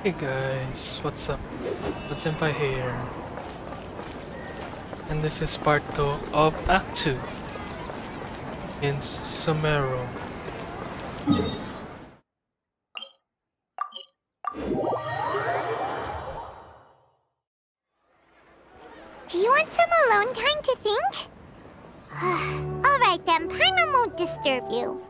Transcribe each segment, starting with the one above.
Hey guys, what's up? What's Senpai here? And this is part 2 of Act 2 in Sumeru. Do you want some alone time to think? Alright then, Paimon won't disturb you.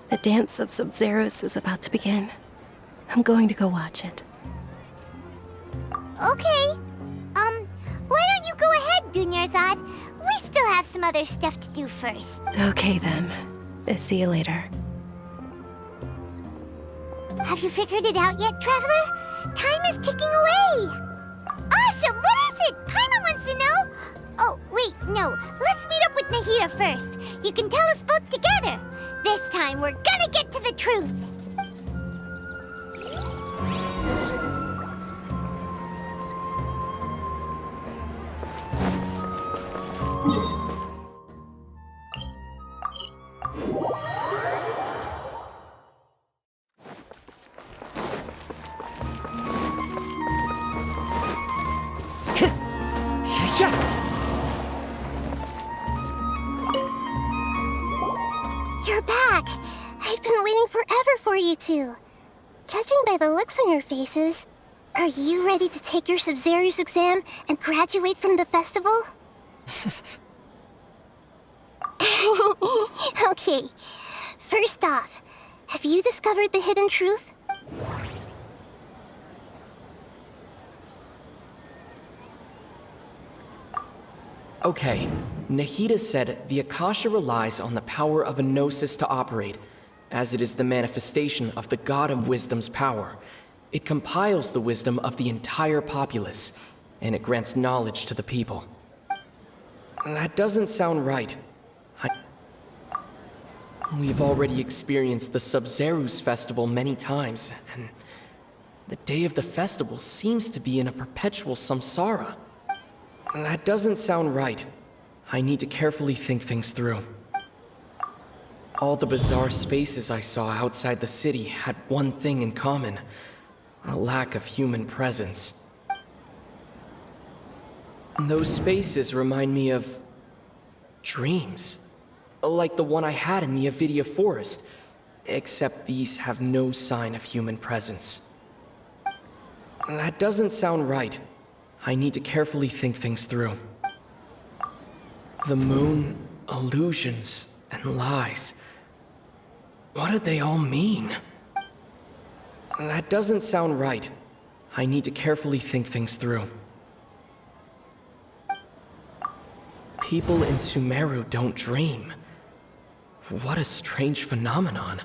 The dance of Sub-Zeros is about to begin. I'm going to go watch it. Okay. Why don't you go ahead, Dunyarzad? We still have some other stuff to do first. Okay then. See you later. Have you figured it out yet, Traveler? Time is ticking away! Awesome! What is it? Paimon wants to know! Oh, wait, no. Let's meet up with Nahida first. You can tell us both together. This time, we're gonna get to the truth! You're back! I've been waiting forever for you two. Judging by the looks on your faces, are you ready to take your Sub-Zero's exam and graduate from the festival? Okay, first off, have you discovered the hidden truth? Okay, Nahida said the Akasha relies on the power of a gnosis to operate, as it is the manifestation of the God of Wisdom's power. It compiles the wisdom of the entire populace, and it grants knowledge to the people. That doesn't sound right. We've already experienced the Sub-Zero's festival many times, and the day of the festival seems to be in a perpetual samsara. That doesn't sound right. I need to carefully think things through. All the bizarre spaces I saw outside the city had one thing in common: a lack of human presence. Those spaces remind me of dreams, like the one I had in the Avidia Forest, except these have no sign of human presence. That doesn't sound right. I need to carefully think things through. The moon, illusions, and lies. What do they all mean? That doesn't sound right. I need to carefully think things through. People in Sumeru don't dream. What a strange phenomenon.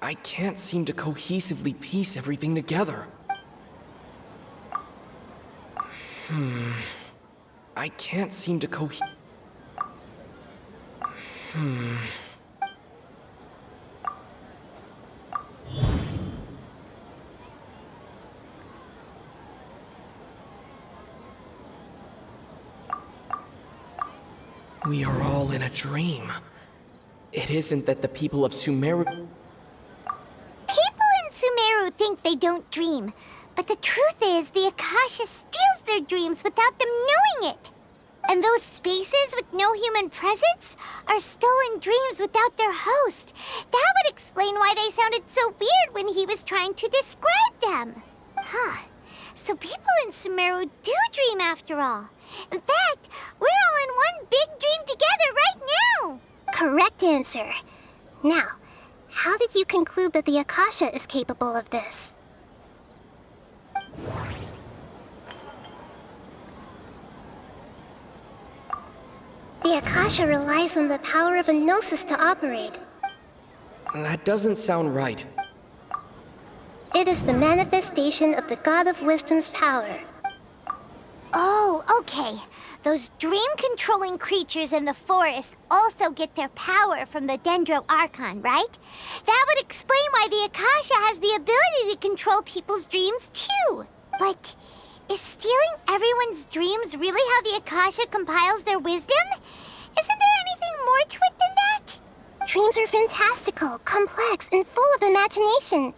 I can't seem to cohesively piece everything together. I can't seem to We are all in a dream. It isn't that the people of Sumeru... People in Sumeru think they don't dream, but the truth is the Akasha steals their dreams without them knowing it. And those spaces with no human presence are stolen dreams without their host. That would explain why they sounded so weird when he was trying to describe them. So people in Sumeru do dream after all. In fact, we're all in one big dream together right now. Correct answer. Now, how did you conclude that the Akasha is capable of this? The Akasha relies on the power of a gnosis to operate. That doesn't sound right. It is the manifestation of the God of Wisdom's power. Oh, okay. Those dream-controlling creatures in the forest also get their power from the Sumeru Archon, right? That would explain why the Akasha has the ability to control people's dreams, too. But is stealing everyone's dreams really how the Akasha compiles their wisdom? Isn't there anything more to it than that? Dreams are fantastical, complex, and full of imagination.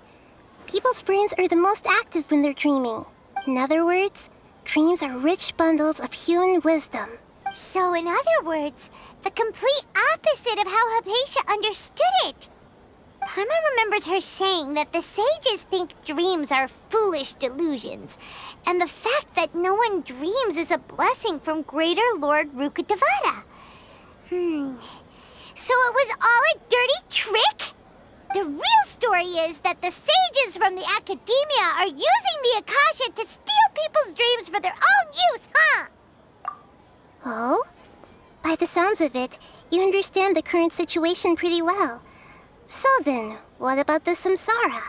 People's brains are the most active when they're dreaming. In other words, dreams are rich bundles of human wisdom. So, in other words, the complete opposite of how Hypatia understood it. Paimon remembers her saying that the sages think dreams are foolish delusions, and the fact that no one dreams is a blessing from Greater Lord Rukkhadevata. So it was all a dirty trick? The real story is that the sages from the academia are using the Akasha to steal people's dreams for their own use, huh? Oh? By the sounds of it, you understand the current situation pretty well. So then, what about the samsara?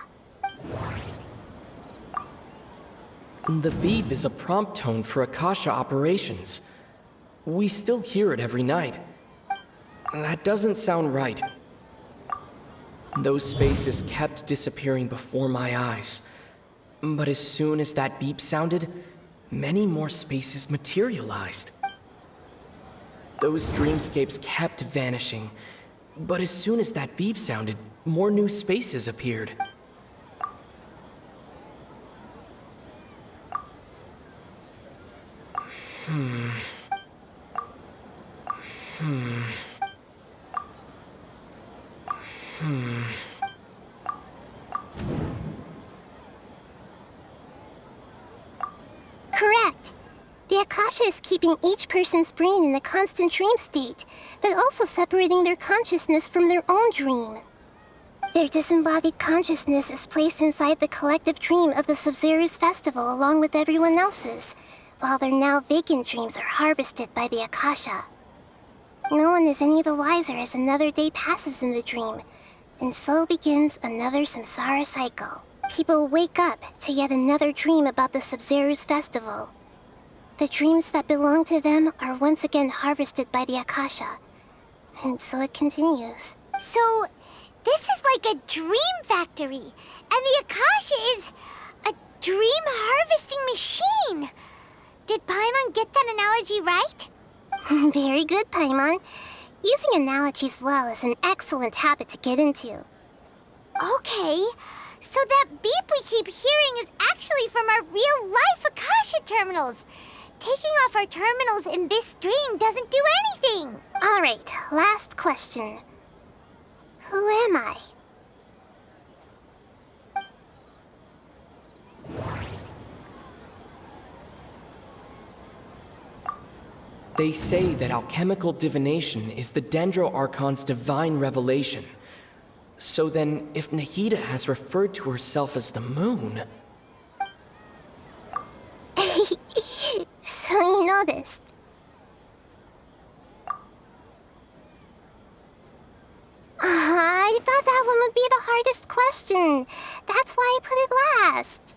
The beep is a prompt tone for Akasha operations. We still hear it every night. That doesn't sound right. Those spaces kept disappearing before my eyes. But as soon as that beep sounded, many more spaces materialized. Those dreamscapes kept vanishing, but as soon as that beep sounded, more new spaces appeared. Correct. The Akasha is keeping each person's brain in a constant dream state, but also separating their consciousness from their own dream. Their disembodied consciousness is placed inside the collective dream of the Sumeru's festival along with everyone else's, while their now vacant dreams are harvested by the Akasha. No one is any the wiser as another day passes in the dream, and so begins another samsara cycle. People wake up to yet another dream about the Sumeru's festival. The dreams that belong to them are once again harvested by the Akasha, and so it continues. So, this is like a dream factory, and the Akasha is a dream harvesting machine. Did Paimon get that analogy right? Very good, Paimon. Using analogies well is an excellent habit to get into. Okay, so that beep we keep hearing is actually from our real-life Akasha terminals. Taking off our terminals in this dream doesn't do anything. All right, last question. Who am I? They say that alchemical divination is the Sumeru Archon's divine revelation. So then, if Nahida has referred to herself as the moon... So you noticed. I thought that one would be the hardest question. That's why I put it last.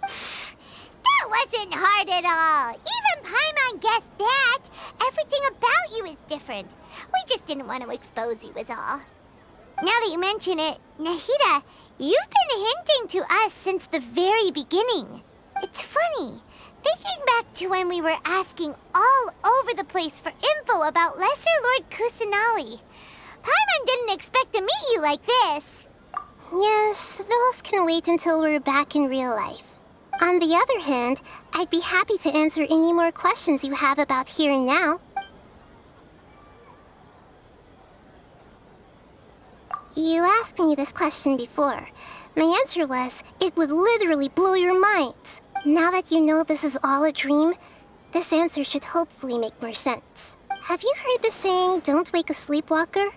That wasn't hard at all. Even Paimon guessed that. Everything about you is different. We just didn't want to expose you is all. Now that you mention it, Nahida, you've been hinting to us since the very beginning. It's funny. Thinking back to when we were asking all over the place for info about Lesser Lord Kusanali. Paimon didn't expect to meet you like this. Yes, those can wait until we're back in real life. On the other hand, I'd be happy to answer any more questions you have about here and now. You asked me this question before. My answer was, it would literally blow your minds. Now that you know this is all a dream, this answer should hopefully make more sense. Have you heard the saying, don't wake a sleepwalker?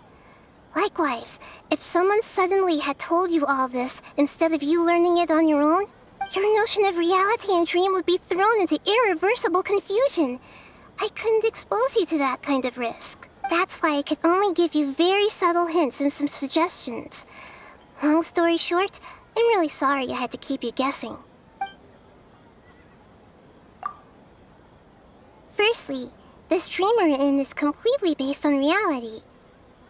Likewise, if someone suddenly had told you all this instead of you learning it on your own, your notion of reality and dream would be thrown into irreversible confusion. I couldn't expose you to that kind of risk. That's why I could only give you very subtle hints and some suggestions. Long story short, I'm really sorry I had to keep you guessing. Firstly, this dream we're in is completely based on reality.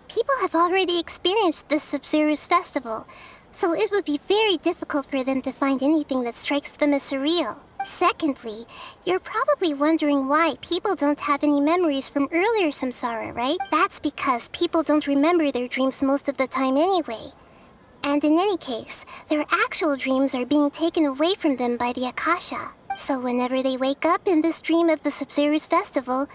People have already experienced this Sumeru's festival, so it would be very difficult for them to find anything that strikes them as surreal. Secondly, you're probably wondering why people don't have any memories from earlier samsara, right? That's because people don't remember their dreams most of the time anyway. And in any case, their actual dreams are being taken away from them by the Akasha. So whenever they wake up in this dream of the Sumeru's festival,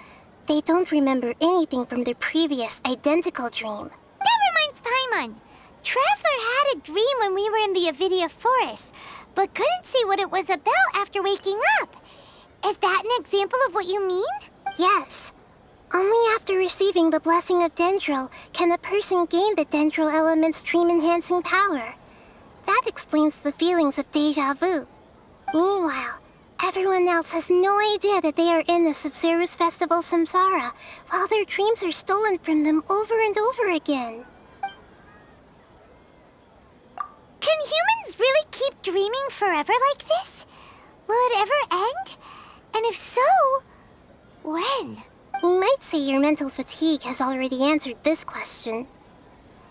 they don't remember anything from their previous identical dream. That reminds Paimon. Traveler had a dream when we were in the Avidia forest, but couldn't see what it was about after waking up. Is that an example of what you mean? Yes. Only after receiving the blessing of Dendro can a person gain the Dendro element's dream-enhancing power. That explains the feelings of deja vu. Meanwhile, everyone else has no idea that they are in the Sumeru's festival samsara, while their dreams are stolen from them over and over again. Can humans really keep dreaming forever like this? Will it ever end? And if so, when? We might say your mental fatigue has already answered this question.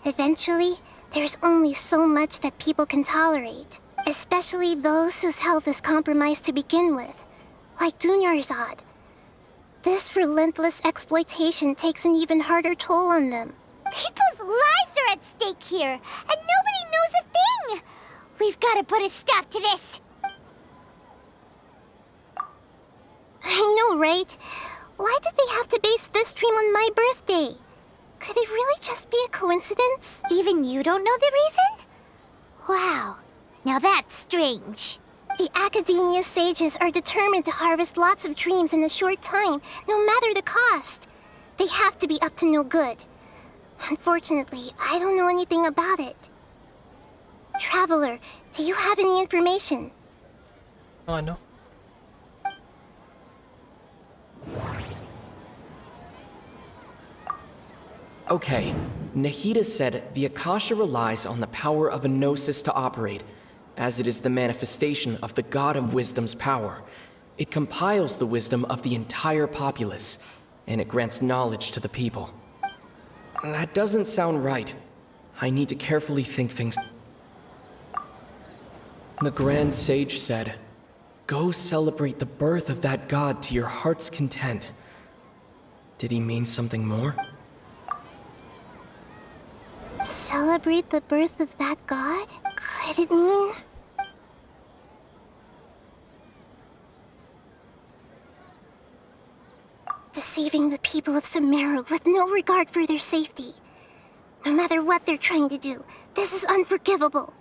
Eventually, there's only so much that people can tolerate, especially those whose health is compromised to begin with, like Dunyarzad. This relentless exploitation takes an even harder toll on them. People's lives are at stake here, and nobody knows a thing! We've got to put a stop to this! I know, right? Why did they have to base this dream on my birthday? Could it really just be a coincidence? Even you don't know the reason? Wow, now that's strange. The Academia sages are determined to harvest lots of dreams in a short time, no matter the cost. They have to be up to no good. Unfortunately, I don't know anything about it. Traveler, do you have any information? Oh, I know. Okay, Nahida said the Akasha relies on the power of a gnosis to operate, as it is the manifestation of the God of Wisdom's power. It compiles the wisdom of the entire populace, and it grants knowledge to the people. That doesn't sound right. I need to carefully think things. The Grand Sage said, "Go celebrate the birth of that god to your heart's content." Did he mean something more? Celebrate the birth of that god? Could it mean... deceiving the people of Sumeru with no regard for their safety? No matter what they're trying to do, this is unforgivable.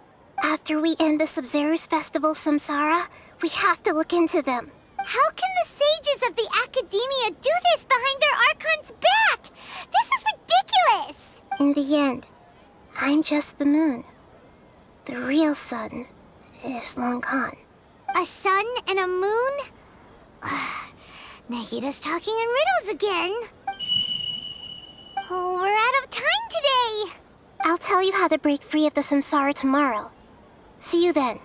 After we end the Sumeru's festival samsara, we have to look into them. How can the sages of the Academia do this behind their Archon's back? This is ridiculous! In the end, I'm just the moon. The real sun is long gone. A sun and a moon? Nahida's talking in riddles again. Oh, we're out of time today. I'll tell you how to break free of the samsara tomorrow. See you then.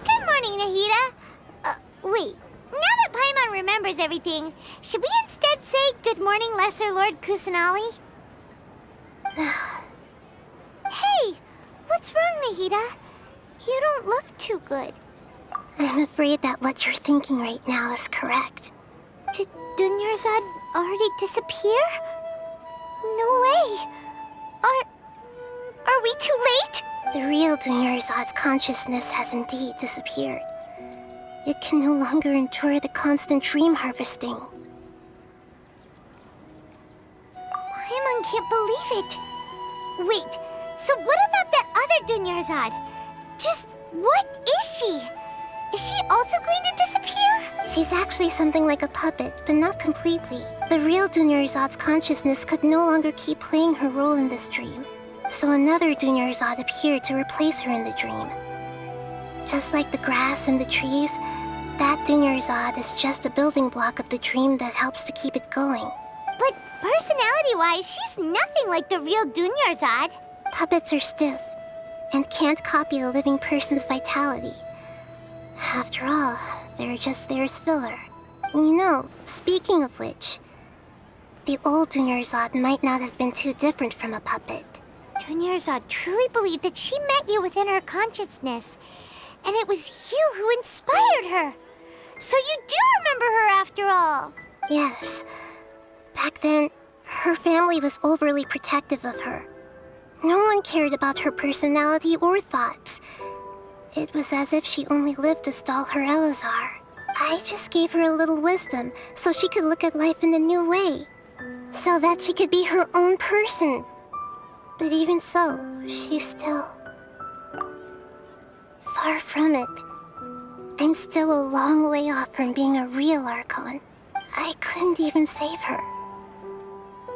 Good morning, Nahida. Wait. Now that Paimon remembers everything, should we instead say good morning, Lesser Lord Kusanali? Hey, what's wrong, Nahida? You don't look too good. I'm afraid that what you're thinking right now is correct. Did Dunyarzad already disappear? No way. Are we too late? The real Dunyarzad's consciousness has indeed disappeared. It can no longer endure the constant dream harvesting. Paimon can't believe it. Wait, so what about that other Dunyarzad? Just what is she? Is she also going to disappear? She's actually something like a puppet, but not completely. The real Dunyarzad's consciousness could no longer keep playing her role in this dream. So another Dunyarzad appeared to replace her in the dream. Just like the grass and the trees, that Dunyarzad is just a building block of the dream that helps to keep it going. But personality personality-wise, she's nothing like the real Dunyarzad. Puppets are stiff and can't copy a living person's vitality. After all, they're just there as filler. You know, speaking of which, the old Dunyarzad might not have been too different from a puppet. Dunyarzad truly believed that she met you within her consciousness, and it was you who inspired her. So you do remember her after all. Yes. Back then, her family was overly protective of her. No one cared about her personality or thoughts. It was as if she only lived to stall her Elazar. I just gave her a little wisdom so she could look at life in a new way. So that she could be her own person. But even so, she's still... far from it. I'm still a long way off from being a real Archon. I couldn't even save her.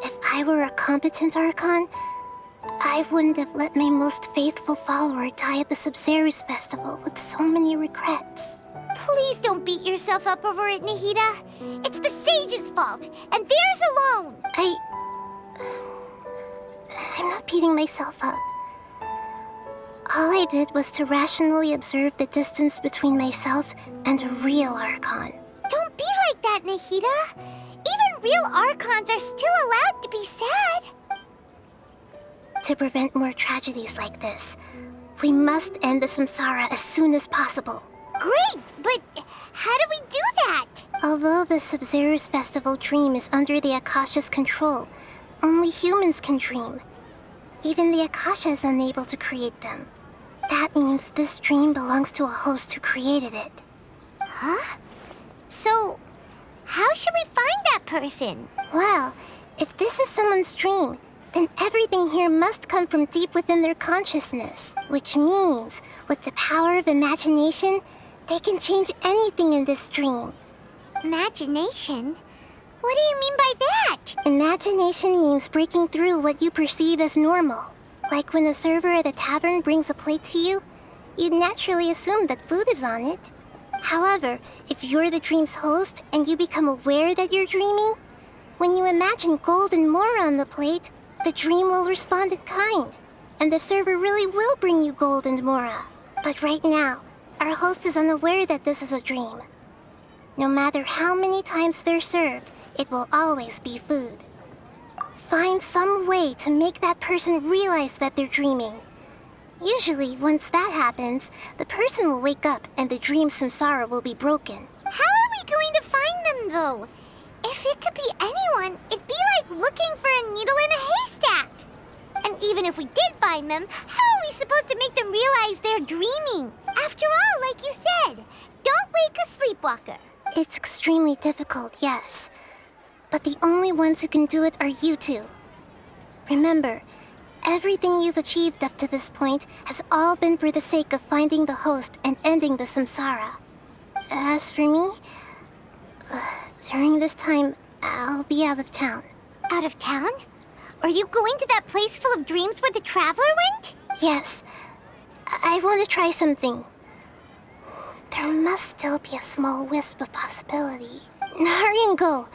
If I were a competent Archon, I wouldn't have let my most faithful follower die at the Sumeru Festival with so many regrets. Please don't beat yourself up over it, Nahida. It's the sage's fault, and theirs alone. I'm not beating myself up. All I did was to rationally observe the distance between myself and a real Archon. Don't be like that, Nahida. Even real Archons are still allowed to be sad. To prevent more tragedies like this, we must end the samsara as soon as possible. Great, but how do we do that? Although the Sumeru Festival dream is under the Akasha's control, only humans can dream. Even the Akasha is unable to create them. That means this dream belongs to a host who created it. Huh? So, how should we find that person? Well, if this is someone's dream, then everything here must come from deep within their consciousness. Which means, with the power of imagination, they can change anything in this dream. Imagination? What do you mean by that? Imagination means breaking through what you perceive as normal. Like when a server at a tavern brings a plate to you, you'd naturally assume that food is on it. However, if you're the dream's host and you become aware that you're dreaming, when you imagine gold and more on the plate, the dream will respond in kind, and the server really will bring you gold and mora. But right now, our host is unaware that this is a dream. No matter how many times they're served, it will always be food. Find some way to make that person realize that they're dreaming. Usually, once that happens, the person will wake up and the dream samsara will be broken. How are we going to find them, though? If it could be anyone, it'd be like looking for a needle in a haystack. And even if we did find them, how are we supposed to make them realize they're dreaming? After all, like you said, don't wake a sleepwalker. It's extremely difficult, yes. But the only ones who can do it are you two. Remember, everything you've achieved up to this point has all been for the sake of finding the host and ending the samsara. As for me, during this time, I'll be out of town. Out of town? Are you going to that place full of dreams where the traveler went? Yes. I want to try something. There must still be a small wisp of possibility. Hurry and go.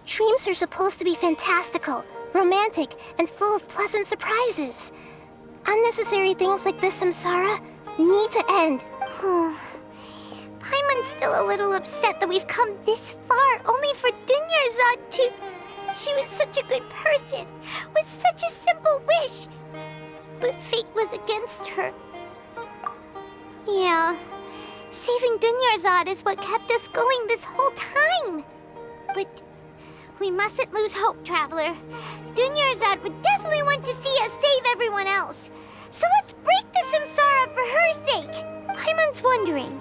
Dreams are supposed to be fantastical, romantic, and full of pleasant surprises. Unnecessary things like this samsara need to end. Paimon's still a little upset that we've come this far only for Dunyarzad to... She was such a good person, with such a simple wish. But fate was against her. Yeah, saving Dunyarzad is what kept us going this whole time. But we mustn't lose hope, Traveler. Dunyarzad would definitely want to see us save everyone else. So let's break the samsara for her sake. Paimon's wondering,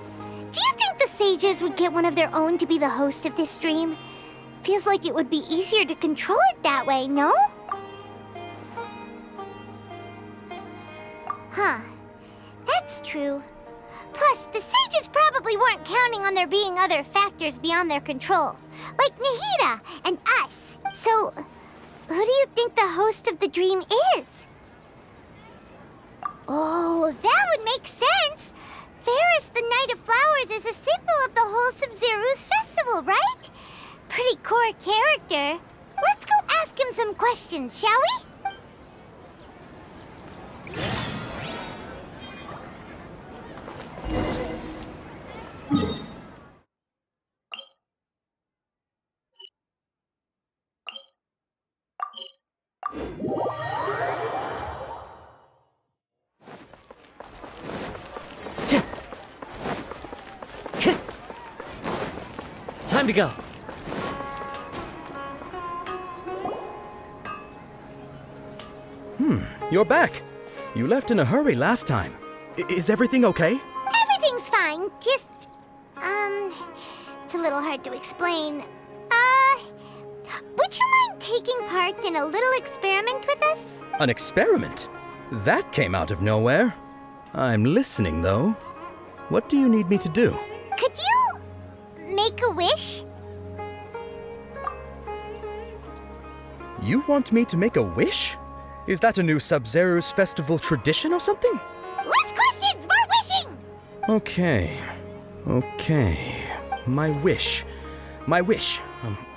do you think the sages would get one of their own to be the host of this dream? Feels like it would be easier to control it that way, no? Huh. That's true. Plus, the sages probably weren't counting on there being other factors beyond their control, like Nahida and us. So, who do you think the host of the dream is? Oh, that would make sense. Ferris, the Knight of Flowers, is a symbol of the whole Sumeru's festival, right? Pretty core character. Let's go ask him some questions, shall we? Time to go. You're back. You left in a hurry last time. Is everything okay? Everything's fine. Just, it's a little hard to explain. Would you mind taking part in a little experiment with us? An experiment? That came out of nowhere. I'm listening, though. What do you need me to do? Could you make a wish? You want me to make a wish? Is that a new Sub-Zero's festival tradition or something? Less questions, more wishing! Okay. My wish.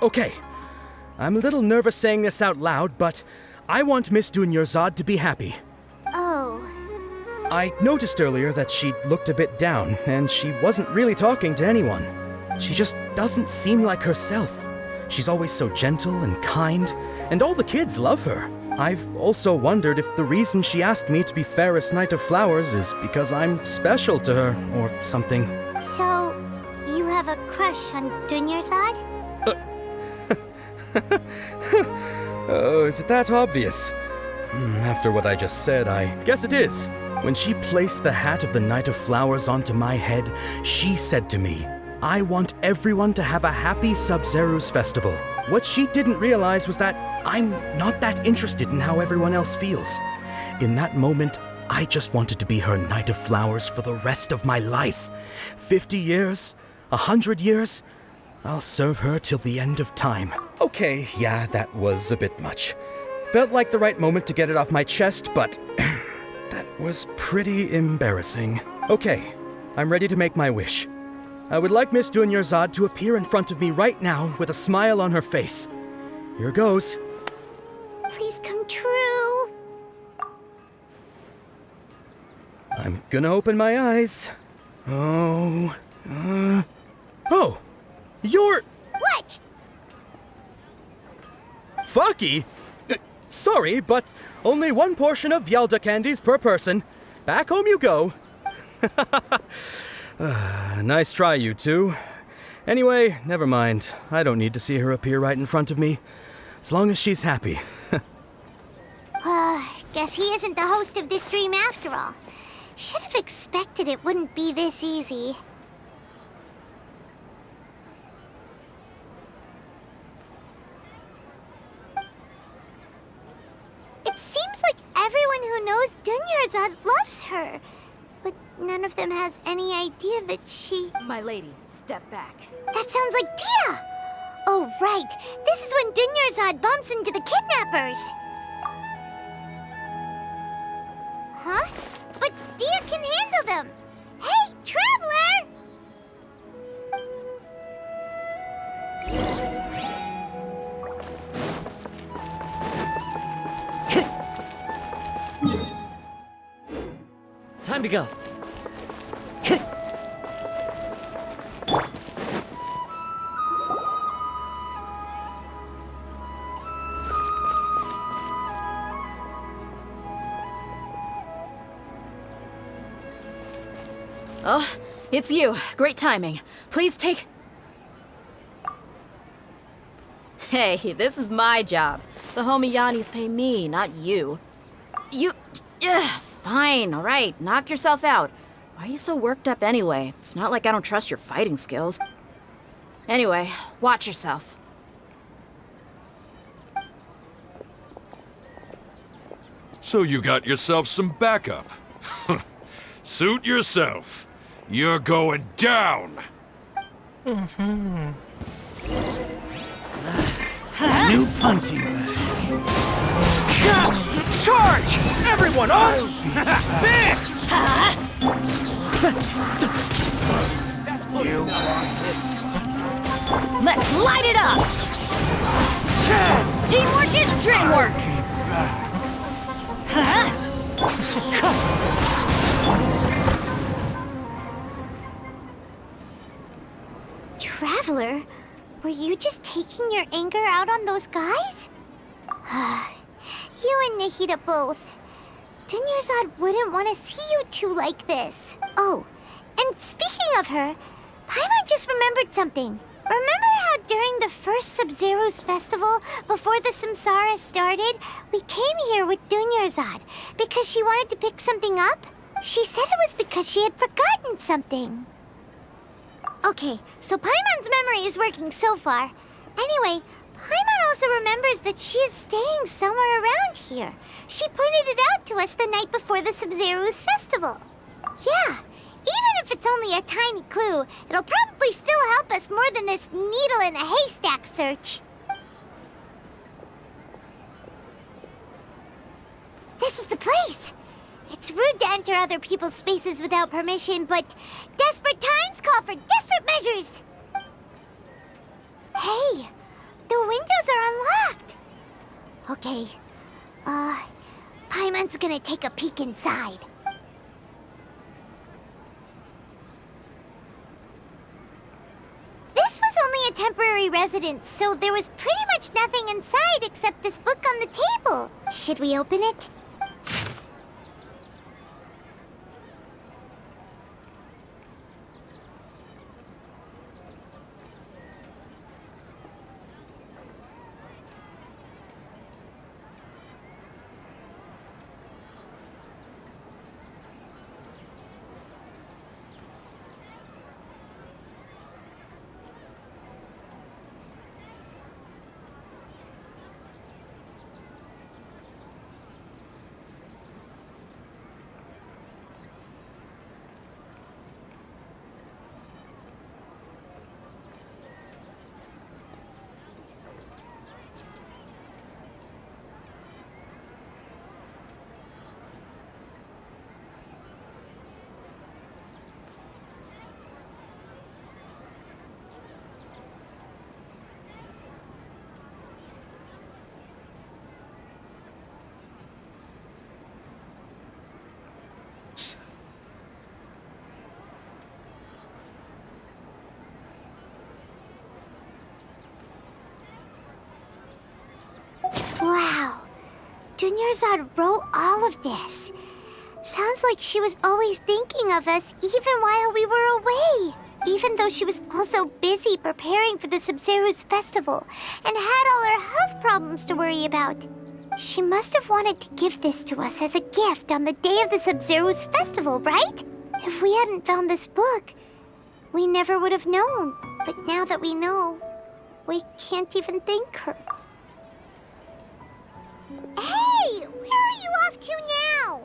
Okay. I'm a little nervous saying this out loud, but I want Miss Dunyarzad to be happy. Oh. I noticed earlier that she looked a bit down, and she wasn't really talking to anyone. She just doesn't seem like herself. She's always so gentle and kind, and all the kids love her. I've also wondered if the reason she asked me to be Fairest Knight of Flowers is because I'm special to her, or something. So, you have a crush on Dunyarzad? Oh, is it that obvious? After what I just said, I guess it is. When she placed the hat of the Knight of Flowers onto my head, she said to me, I want everyone to have a happy Sub-Zero's festival. What she didn't realize was that I'm not that interested in how everyone else feels. In that moment, I just wanted to be her Knight of Flowers for the rest of my life. 50 years? 100 years? I'll serve her till the end of time. Okay, yeah, that was a bit much. Felt like the right moment to get it off my chest, but that was pretty embarrassing. Okay, I'm ready to make my wish. I would like Miss Dunyarzad to appear in front of me right now with a smile on her face. Here goes. Please come true. I'm gonna open my eyes. Oh, you're... What? Fucky? Sorry, but only one portion of Yalda candies per person. Back home you go. Nice try, you two. Anyway, never mind. I don't need to see her appear right in front of me. As long as she's happy. Guess he isn't the host of this dream after all. Should have expected it wouldn't be this easy. It seems like everyone who knows Dunyarzad loves her. But none of them has any idea that she... My lady, step back. That sounds like Dia! Oh, right. This is when Dunyarzad bumps into the kidnappers. Huh? But Dia can handle them. Hey, Traveler! Time to go. Oh, it's you. Great timing. Please take... Hey, this is my job. The homie Yannis pay me, not you. You... Fine, all right. Knock yourself out. Why are you so worked up anyway? It's not like I don't trust your fighting skills. Anyway, watch yourself. So you got yourself some backup. Suit yourself. You're going down. New punching bag. Charge! Everyone on! Bam! Let's light it up! Teamwork is dreamwork! Traveler, were you just taking your anger out on those guys? You and Nahida both. Dunyarzad wouldn't want to see you two like this. Oh, and speaking of her, Paimon just remembered something. Remember how during the first Sub-Zero's festival, before the Samsara started, we came here with Dunyarzad because she wanted to pick something up? She said it was because she had forgotten something. Okay, so Paimon's memory is working so far. Anyway, Paimon also remembers that she is staying somewhere around here. She pointed it out to us the night before the Sub-Zero's festival. Yeah, even if it's only a tiny clue, it'll probably still help us more than this needle in a haystack search. This is the place. It's rude to enter other people's spaces without permission, but desperate times call for desperate measures. Hey, the windows are unlocked. Okay, Paimon's gonna take a peek inside. This was only a temporary residence, so there was pretty much nothing inside except this book on the table. Should we open it? Wow, Dunyarzad wrote all of this. Sounds like she was always thinking of us even while we were away. Even though she was also busy preparing for the Sub-Zero's festival and had all her health problems to worry about. She must have wanted to give this to us as a gift on the day of the Sub-Zero's festival, right? If we hadn't found this book, we never would have known. But now that we know, we can't even thank her. Hey! Where are you off to now?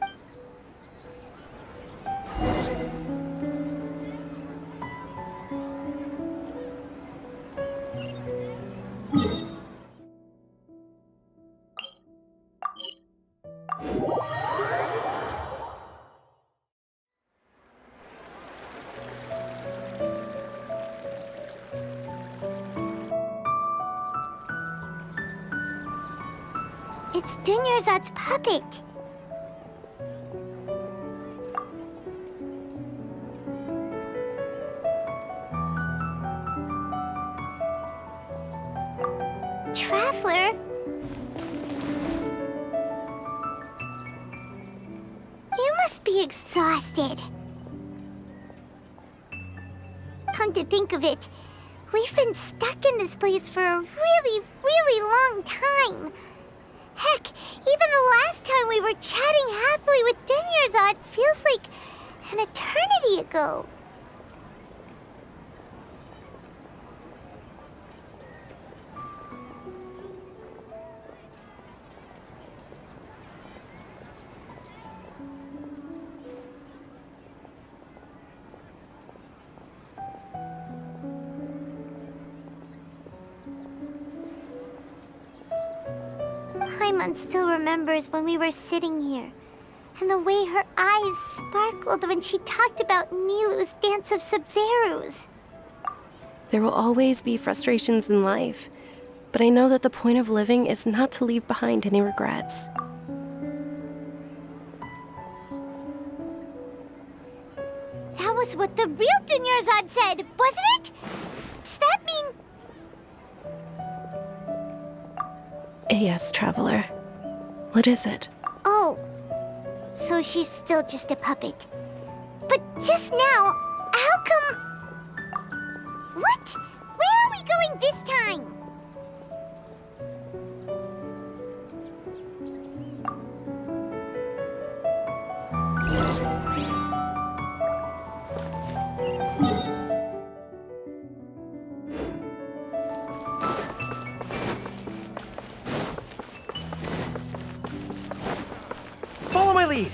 It's Dunyarzad's puppet. Traveler? You must be exhausted. Come to think of it, we've been stuck in this place for a really, really long time. Heck, even the last time we were chatting happily with Dunyarzad feels like an eternity ago. Paimon still remembers when we were sitting here, and the way her eyes sparkled when she talked about NILOU's Dance of Sub-Zeros. There will always be frustrations in life, But I know that the point of living is not to leave behind any regrets. That was what the real Dunyarzad said, wasn't it? Does that mean... Yes, Traveler. What is it? Oh, so she's still just a puppet. But just now, how come... What? Where are we going this time? Follow my lead.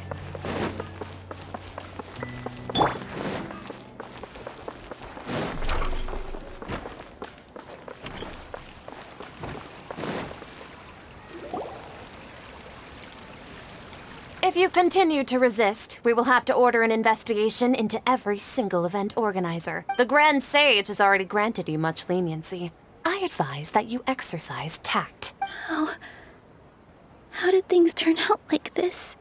If you continue to resist, we will have to order an investigation into every single event organizer. The Grand Sage has already granted you much leniency. I advise that you exercise tact. How did things turn out like this?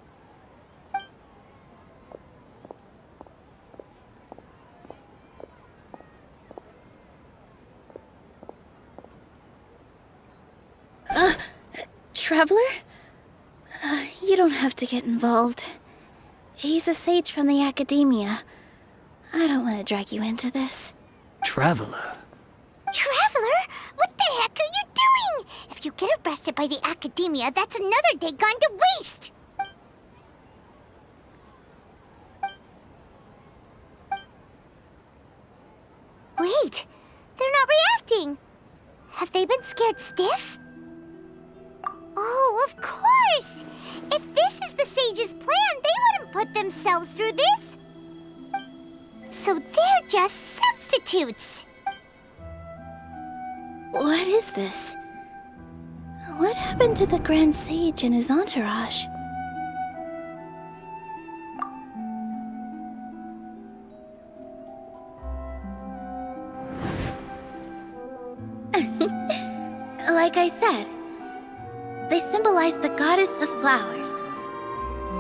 Traveler? You don't have to get involved. He's a sage from the academia. I don't want to drag you into this. Traveler. Traveler? What the heck are you doing? If you get arrested by the academia, that's another day gone to waste! Wait, they're not reacting. Have they been scared stiff? Oh, of course! If this is the sage's plan, they wouldn't put themselves through this. So they're just substitutes. What is this? What happened to the Grand Sage and his entourage? Like I said, they symbolize the goddess of flowers.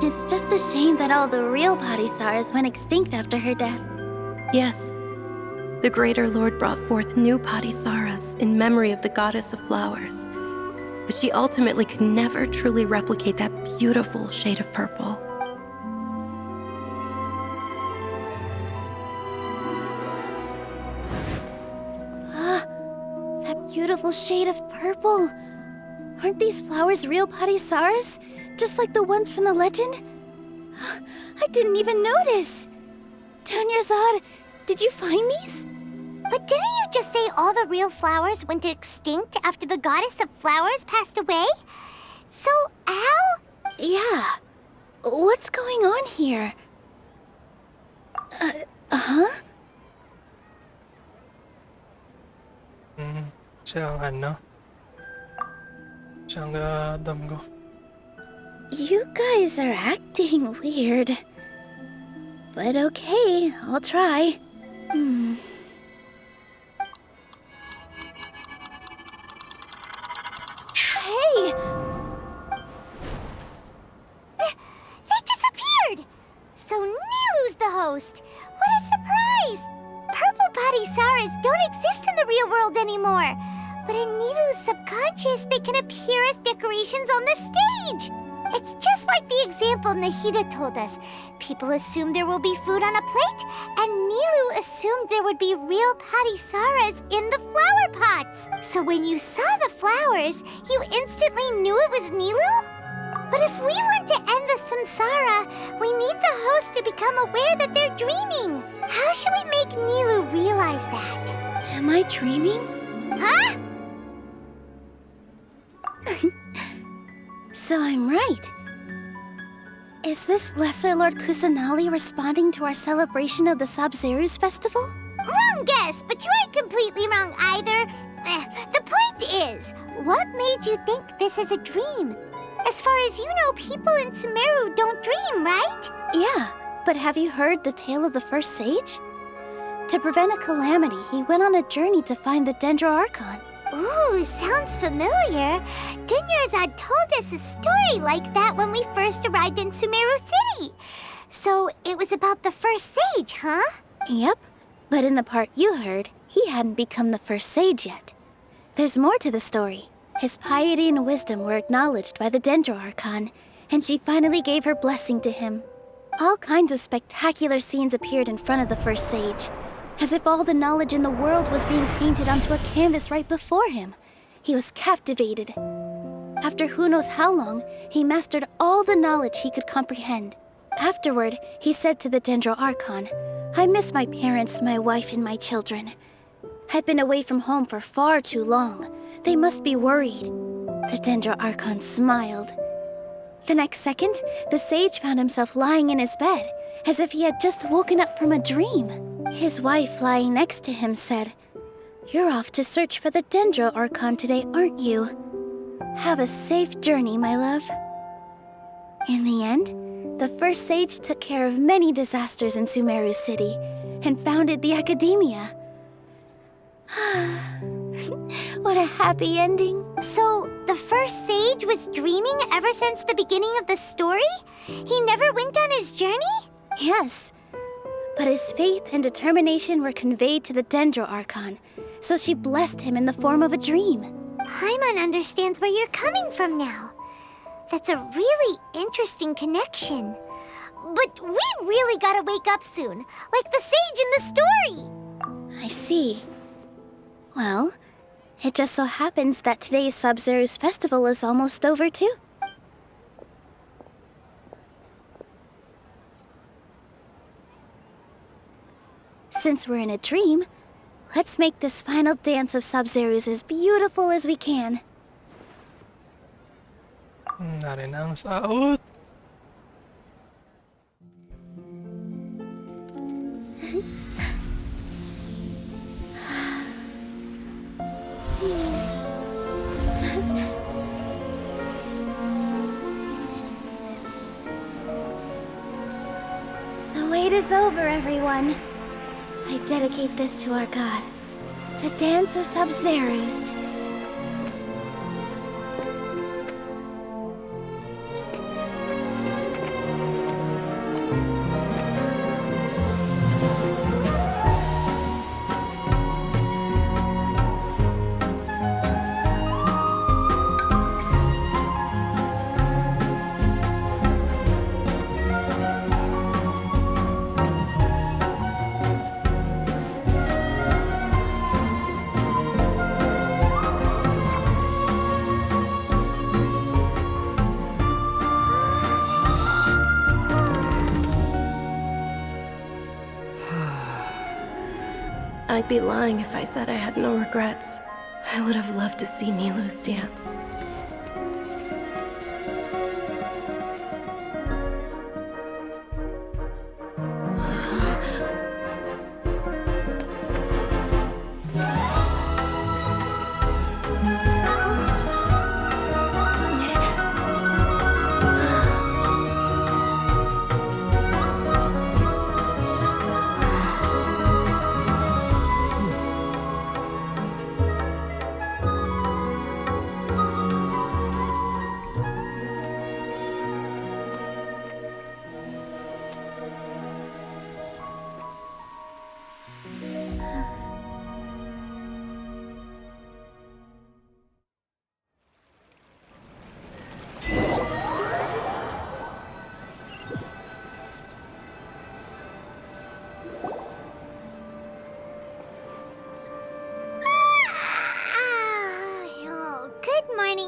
It's just a shame that all the real Padisaras went extinct after her death. Yes. The Greater Lord brought forth new Padisaras in memory of the goddess of flowers. But she ultimately could never truly replicate that beautiful shade of purple. That beautiful shade of purple. Aren't these flowers real Padisaras? Just like the ones from the legend? I didn't even notice. Dunyarzad, did you find these? But didn't you just say all the real flowers went extinct after the goddess of flowers passed away? So, how? Yeah. What's going on here? Huh? Chào anh nó. Chào đâm cô. You guys are acting weird. But okay, I'll try. Hey! They disappeared! So NILOU's the host. What a surprise! Purple Padisaras don't exist in the real world anymore. But in NILOU's subconscious, they can appear as decorations on the stage. It's just like the example Nahida told us. People assume there will be food on a plate, and NILOU assumed there would be real Padisaras in the flower pots. So when you saw the flowers, you instantly knew it was NILOU? But if we want to end the samsara, we need the host to become aware that they're dreaming. How should we make NILOU realize that? Am I dreaming? Huh? So I'm right. Is this Lesser Lord Kusanali responding to our celebration of the Sabzeruz festival? Wrong guess, but you aren't completely wrong either. The point is, what made you think this is a dream? As far as you know, people in Sumeru don't dream, right? Yeah, but have you heard the tale of the first sage? To prevent a calamity, he went on a journey to find the Sumeru Archon. Ooh, sounds familiar. Dunyarzad told us a story like that when we first arrived in Sumeru City. So it was about the first sage, huh? Yep, but in the part you heard, he hadn't become the first sage yet. There's more to the story. His piety and wisdom were acknowledged by the Sumeru Archon, and she finally gave her blessing to him. All kinds of spectacular scenes appeared in front of the first sage, as if all the knowledge in the world was being painted onto a canvas right before him. He was captivated. After who knows how long, he mastered all the knowledge he could comprehend. Afterward, he said to the Sumeru Archon, "I miss my parents, my wife, and my children. I've been away from home for far too long. They must be worried." The Sumeru Archon smiled. The next second, the sage found himself lying in his bed, as if he had just woken up from a dream. His wife, lying next to him, said, "You're off to search for the Sumeru Archon today, aren't you? Have a safe journey, my love." In the end, the first sage took care of many disasters in Sumeru City and founded the Academia. What a happy ending. So, the first sage was dreaming ever since the beginning of the story? He never went on his journey? Yes, but his faith and determination were conveyed to the Sumeru Archon, so she blessed him in the form of a dream. Paimon understands where you're coming from now. That's a really interesting connection. But we really gotta wake up soon, like the sage in the story. I see. Well, it just so happens that today's Sub-Zero's festival is almost over too. Since we're in a dream, let's make this final dance of Sub-Zero's as beautiful as we can. Narin ang saot. The wait is over, everyone. I dedicate this to our god, the Dance of Sub-Zeros. I'd be lying if I said I had no regrets. I would have loved to see NILOU's dance.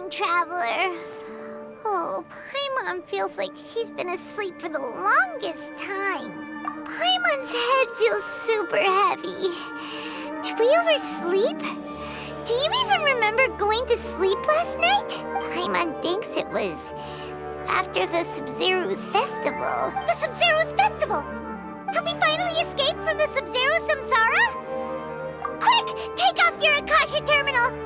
Traveler. Oh, Paimon feels like she's been asleep for the longest time. Paimon's head feels super heavy. Did we oversleep? Do you even remember going to sleep last night? Paimon thinks it was after the Sub-Zero's festival. The Sub-Zero's festival! Have we finally escaped from the Sub-Zero samsara? Quick! Take off your Akasha terminal!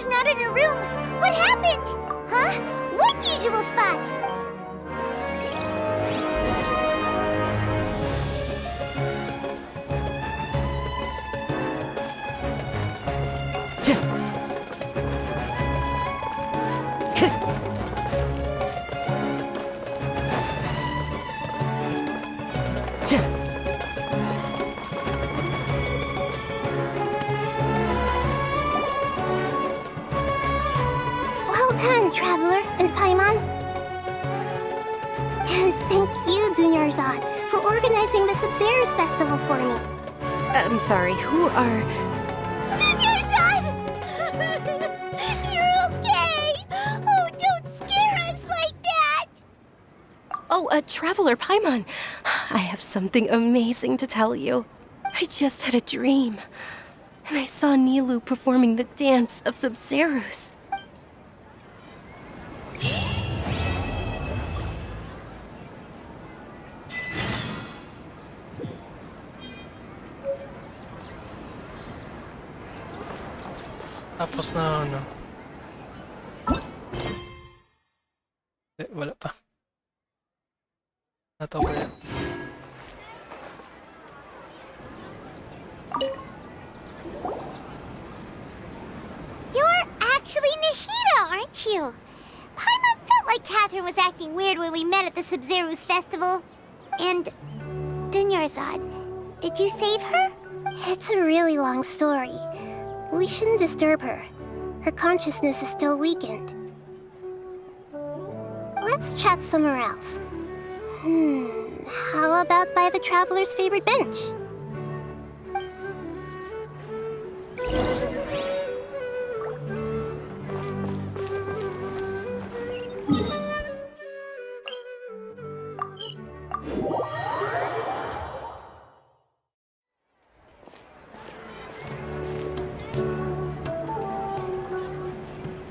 she's not in her room. What happened? Huh? What usual spot? Well done, Traveler and Paimon. And thank you, Dunyarzad, for organizing the Sumeru Festival for me. I'm sorry, who are... Dunyarzad! You're okay! Oh, don't scare us like that! Oh, Traveler Paimon. I have something amazing to tell you. I just had a dream. And I saw NILOU performing the dance of Sumeru. Tapos na ano. Wala pa. Nataw ko yan. You're actually Nahida, aren't you? Paimon felt like Catherine was acting weird when we met at the Sumeru Festival. And... Dunyarzad, did you save her? It's a really long story. We shouldn't disturb her. Her consciousness is still weakened. Let's chat somewhere else. How about by the Traveler's favorite bench?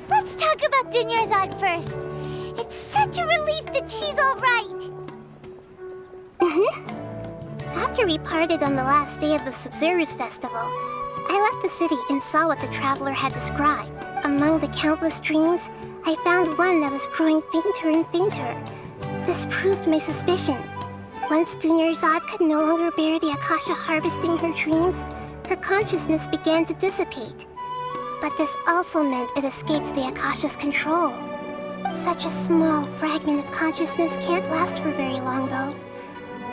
Let's talk about Dunyarzad first. It's such a relief that she's all right. After we parted on the last day of the Sumeru Festival, I left the city and saw what the Traveler had described. Among the countless dreams, I found one that was growing fainter and fainter. This proved my suspicion. Once Dunyarzad could no longer bear the Akasha harvesting her dreams, her consciousness began to dissipate. But this also meant it escaped the Akasha's control. Such a small fragment of consciousness can't last for very long, though.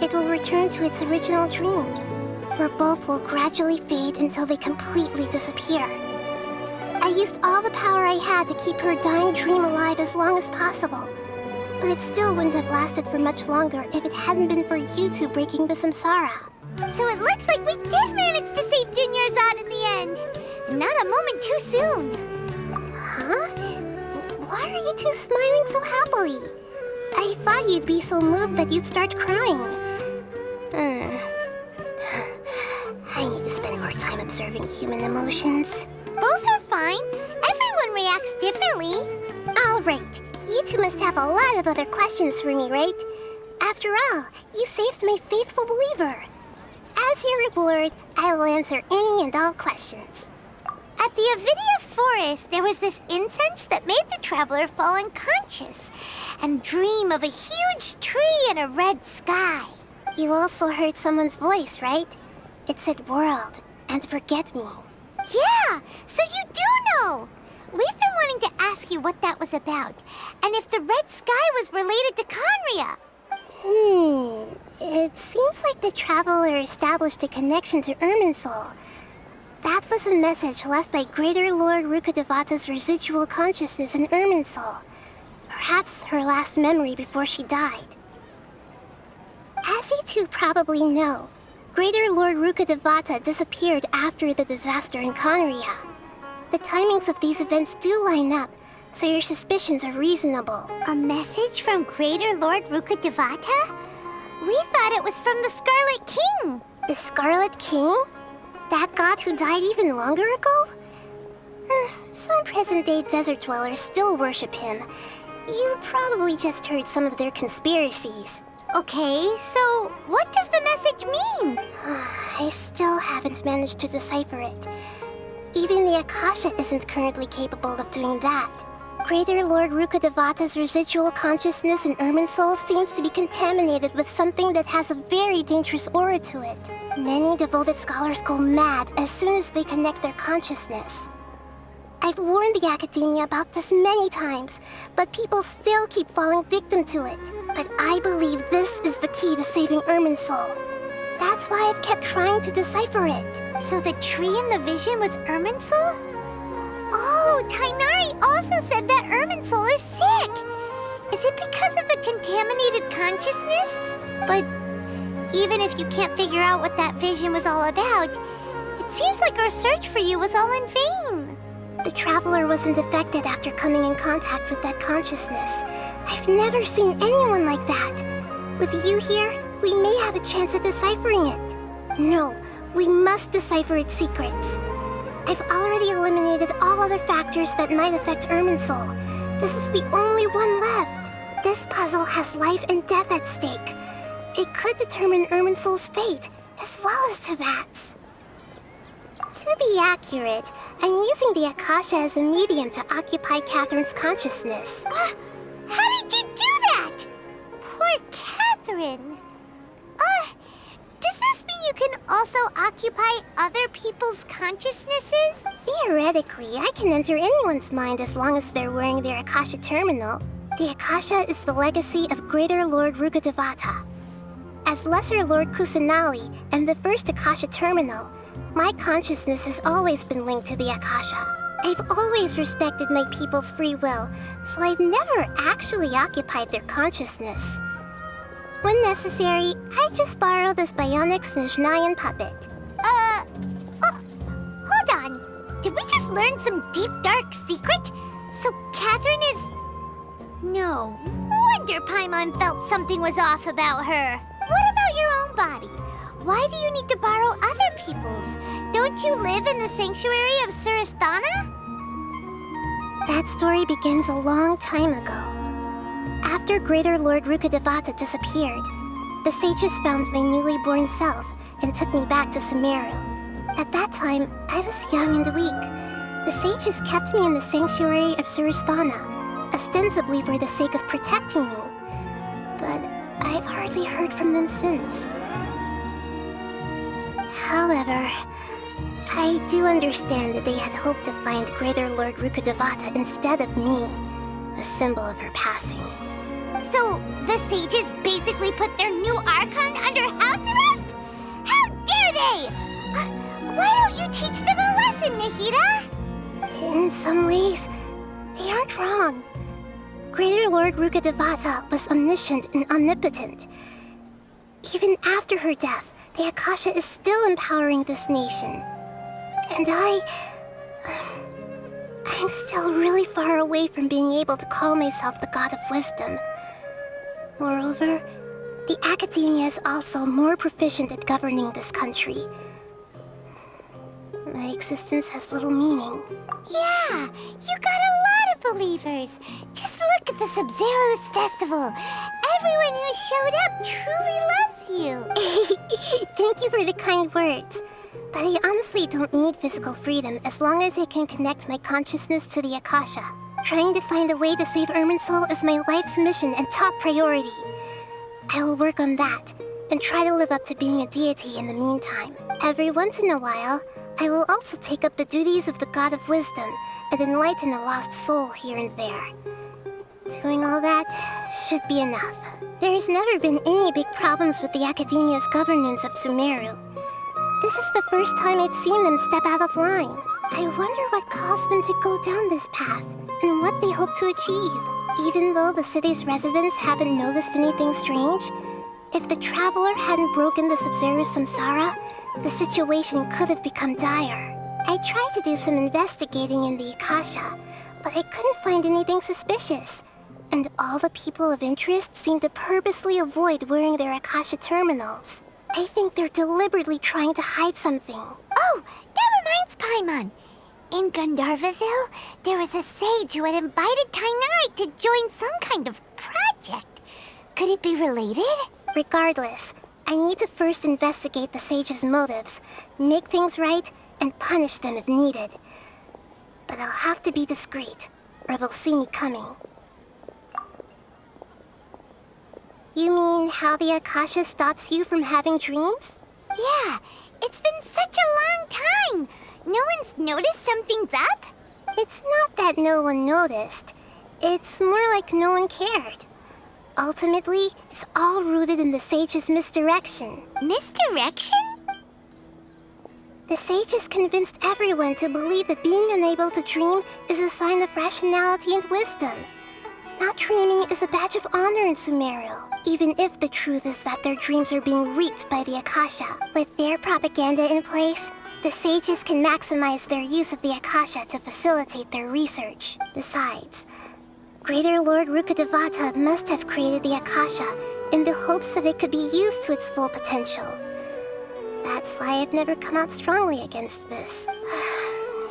It will return to its original dream, where both will gradually fade until they completely disappear. I used all the power I had to keep her dying dream alive as long as possible, but it still wouldn't have lasted for much longer if it hadn't been for you two breaking the samsara. So it looks like we did manage to save Dunyarzad in the end. And not a moment too soon. Huh? Why are you two smiling so happily? I thought you'd be so moved that you'd start crying. I need to spend more time observing human emotions. Both are fine. Everyone reacts differently. All right. You two must have a lot of other questions for me, right? After all, you saved my faithful believer. As your reward, I will answer any and all questions. At the Avidia Forest, there was this incense that made the Traveler fall unconscious and dream of a huge tree and a red sky. You also heard someone's voice, right? It said world and forget me. Yeah, so you do know. We've been wanting to ask you what that was about, and if the red sky was related to Conria. It seems like the Traveler established a connection to Irminsul. That was a message left by Greater Lord Rukkhadevata's residual consciousness in Irminsul. Perhaps her last memory before she died. As you two probably know, Greater Lord Rukkhadevata disappeared after the disaster in Conria. The timings of these events do line up, so your suspicions are reasonable. A message from Greater Lord Rukkhadevata? We thought it was from the Scarlet King. The Scarlet King? That god who died even longer ago? Some present-day desert dwellers still worship him. You probably just heard some of their conspiracies. Okay, so what does the message mean? I still haven't managed to decipher it. Even the Akasha isn't currently capable of doing that. Greater Lord Rukkhadevata's residual consciousness in Irminsul seems to be contaminated with something that has a very dangerous aura to it. Many devoted scholars go mad as soon as they connect their consciousness. I've warned the Academia about this many times, but people still keep falling victim to it. But I believe this is the key to saving Irminsul. That's why I've kept trying to decipher it. So the tree in the vision was Irminsul? Oh, Tainari also said that Irminsul is sick. Is it because of the contaminated consciousness? But even if you can't figure out what that vision was all about, it seems like our search for you was all in vain. The Traveler wasn't affected after coming in contact with that consciousness. I've never seen anyone like that. With you here, we may have a chance at deciphering it. No, we must decipher its secrets. I've already eliminated all other factors that might affect Irminsul. This is the only one left. This puzzle has life and death at stake. It could determine Irminsul's fate, as well as Tevat's. To be accurate, I'm using the Akasha as a medium to occupy Catherine's consciousness. How did you do that? Poor Catherine. Does this mean you can also occupy other people's consciousnesses? Theoretically, I can enter anyone's mind as long as they're wearing their Akasha terminal. The Akasha is the legacy of Greater Lord Rukkhadevata. As Lesser Lord Kusanali and the first Akasha terminal, my consciousness has always been linked to the Akasha. I've always respected my people's free will, so I've never actually occupied their consciousness. When necessary, I just borrow this bionic Snezhnayan puppet. Hold on. Did we just learn some deep, dark secret? So Catherine is... No wonder Paimon felt something was off about her. What about your own body? Why do you need to borrow other people's? Don't you live in the sanctuary of Surasthana? That story begins a long time ago. After Greater Lord Rukkhadevata disappeared, the sages found my newly born self and took me back to Sumeru. At that time, I was young and weak. The sages kept me in the sanctuary of Surasthana, ostensibly for the sake of protecting me. But I've hardly heard from them since. However, I do understand that they had hoped to find Greater Lord Rukkhadevata instead of me, a symbol of her passing. So, the sages basically put their new Archon under house arrest? How dare they! Why don't you teach them a lesson, Nahida? In some ways, they aren't wrong. Greater Lord Rukkhadevata was omniscient and omnipotent. Even after her death, the Akasha is still empowering this nation. And I'm still really far away from being able to call myself the God of Wisdom. Moreover, the Academia is also more proficient at governing this country. My existence has little meaning. Yeah, you got a lot of believers. Just look at the Sub-Zero's festival. Everyone who showed up truly loves you. Thank you for the kind words. But I honestly don't need physical freedom as long as I can connect my consciousness to the Akasha. Trying to find a way to save Irminsul is my life's mission and top priority. I will work on that, and try to live up to being a deity in the meantime. Every once in a while, I will also take up the duties of the God of Wisdom and enlighten a lost soul here and there. Doing all that should be enough. There has never been any big problems with the Academia's governance of Sumeru. This is the first time I've seen them step out of line. I wonder what caused them to go down this path, and what they hope to achieve. Even though the city's residents haven't noticed anything strange, if the Traveler hadn't broken the Sub-Zero's samsara, the situation could have become dire. I tried to do some investigating in the Akasha, but I couldn't find anything suspicious. And all the people of interest seem to purposely avoid wearing their Akasha terminals. I think they're deliberately trying to hide something. Oh, that reminds Paimon. In Gandharvaville, there was a sage who had invited Tainari to join some kind of project. Could it be related? Regardless, I need to first investigate the sage's motives, make things right, and punish them if needed. But I'll have to be discreet, or they'll see me coming. You mean how the Akasha stops you from having dreams? Yeah, it's been such a long time. No one's noticed something's up? It's not that no one noticed. It's more like no one cared. Ultimately, it's all rooted in the Sage's misdirection. Misdirection? The Sages convinced everyone to believe that being unable to dream is a sign of rationality and wisdom. Not dreaming is a badge of honor in Sumeru, even if the truth is that their dreams are being reaped by the Akasha. With their propaganda in place, the Sages can maximize their use of the Akasha to facilitate their research. Besides, Greater Lord Rukkhadevata must have created the Akasha in the hopes that it could be used to its full potential. That's why I've never come out strongly against this.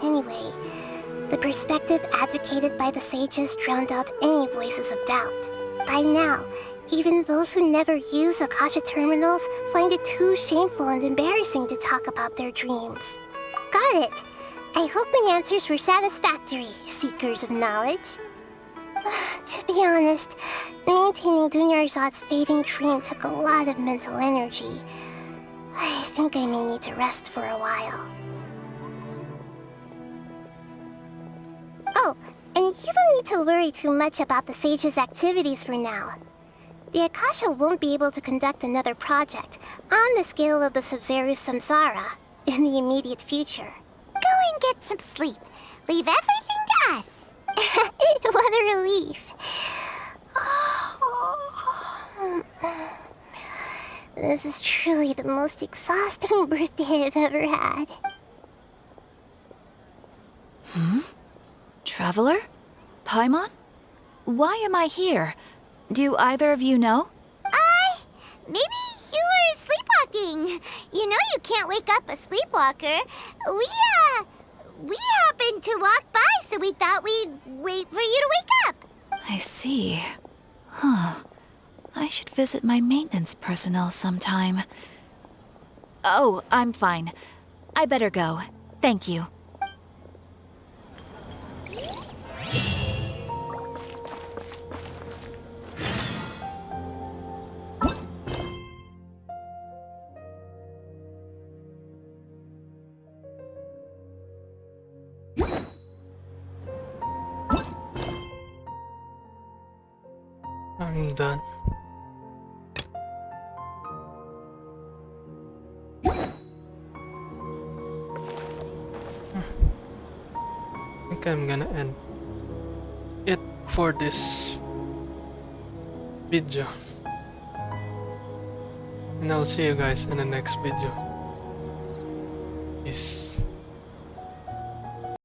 Anyway, the perspective advocated by the Sages drowned out any voices of doubt. By now, even those who never use Akasha terminals find it too shameful and embarrassing to talk about their dreams. Got it! I hope my answers were satisfactory, seekers of knowledge. To be honest, maintaining Dunyarzad's fading dream took a lot of mental energy. I think I may need to rest for a while. Oh, and you don't need to worry too much about the Sage's activities for now. The Akasha won't be able to conduct another project on the scale of the Sumeru Samsara in the immediate future. Go and get some sleep. Leave everything to us. What a relief. This is truly the most exhausting birthday I've ever had. Traveler? Paimon? Why am I here? Do either of you know? Maybe you were sleepwalking. You know you can't wake up a sleepwalker. We happened to walk by, so we thought we'd wait for you to wake up. I see. Huh. I should visit my maintenance personnel sometime. Oh, I'm fine. I better go. Thank you. I'm done. I think I'm gonna end it for this video. And I'll see you guys in the next video. Peace.